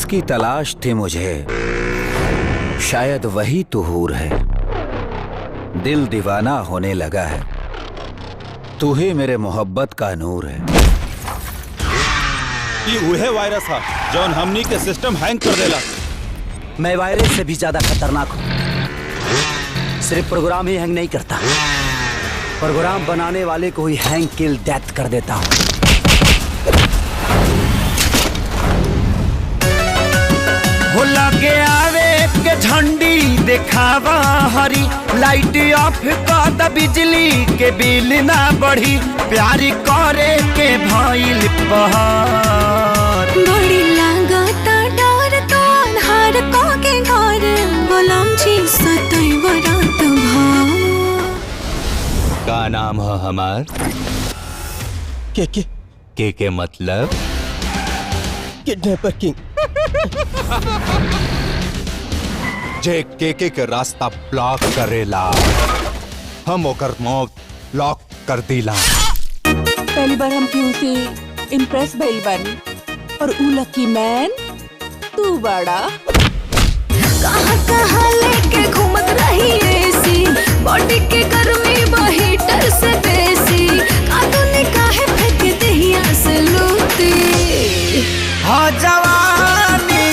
जिसकी तलाश थी मुझे, शायद वही तो हूर है। दिल दीवाना होने लगा है, तू ही मेरे मोहब्बत का नूर है। ये वह वायरस है जौन हमनी के सिस्टम हैंग कर देला। मैं वायरस से भी ज्यादा खतरनाक हूँ। सिर्फ प्रोग्राम ही हैंग नहीं करता, प्रोग्राम बनाने वाले को ही हैंग किल डेथ कर देता हूँ। हो लगे आवे के झंडी दिखावा हरी, लाइट ऑफ कर द बिजली के बिल ना बढ़ी, प्यारी करे के भइल पहाड़। बड़ी लागता डर तो अन्हार को के घर, बोलम जी सतई बरात भाव। का नाम है हमार? के मतलब किडनैपर किंग। जे के रास्ता ब्लॉक करेला, हम ओकर मौत लॉक कर दिला। पहली बार हम क्यों से इम्प्रेस भइल बानी, और ऊ लकी मैन तू बड़ा। कहाँ लेके घूमत रही ऐसी, बॉडी के गर्मी हीटर से बेसी, कातूनी काहे फेंक दहिया से लूटी। हाँ जवानी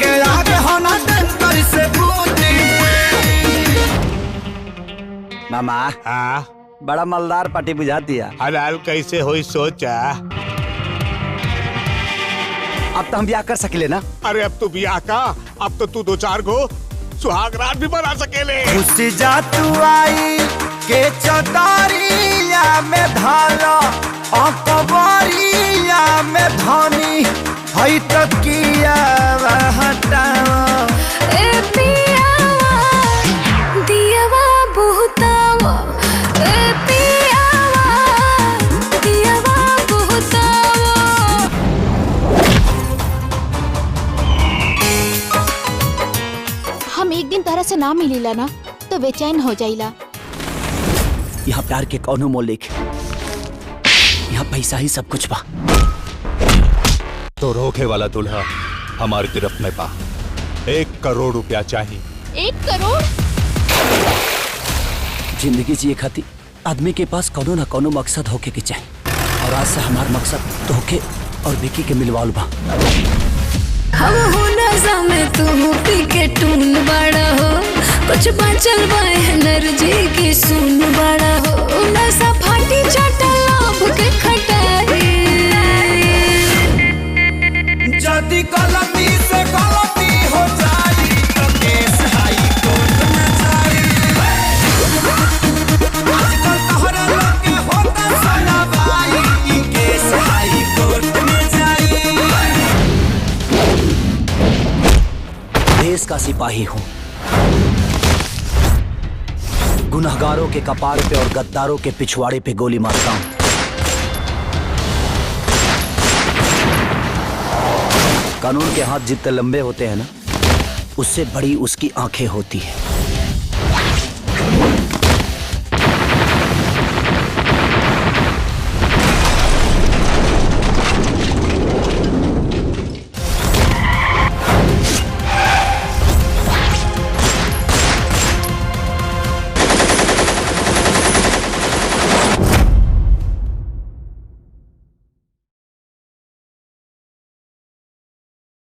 के आगे होना डंकर से बूटी। मामा बड़ा मलदार पार्टी बुझाती है। हलाल कैसे हुई सोचा? अब तो हम ब्याह कर सकेले ना। अरे अब तू ब्याह का, अब तो तू 2-4 गो सुहाग रात भी बना सकेले। खुशी जा तू आई के चौतारिया में धारा, अकबरिया में धनी, हई तो किया हटावा। ए पियावा दियावा बहुतावा, ए पियावा दियावा बहुतावा। हम एक दिन तरह से ना मिलीला ना तो बेचैन हो जाइला। यहाँ प्यार के कौनो मोल लेके, यहाँ पैसा ही सब कुछ बा। तो रोके वाला दूल्हा हमारे गिरफ्त में पा। 1 करोड़ रुपया चाहिए। 1 करोड़? जिंदगी जिए खाती आदमी के पास कोनो ना कोनो मकसद होके के चाहिए, और आज से हमार मकसद तोहके और विकी के मिलवाल बा। हम हो नशा में तू पी के टून बड़ा हो, कुछ बचल बा एनर्जी की सुन बड़ा हो। नशा फाटी चटल लोभ के खटाई, जदी गलती से गलती हो जाई तो केस हाई कोर्ट में जाई। आजकल तोहरा लगे होता सना भाई, ई केस हाई कोर्ट में जाई। देश का सिपाही हूँ, गुनहगारों के कपार पे और गद्दारों के पिछवाड़े पे गोली मारता हूँ। कानून के हाथ जितने लंबे होते हैं ना, उससे बड़ी उसकी आंखें होती है।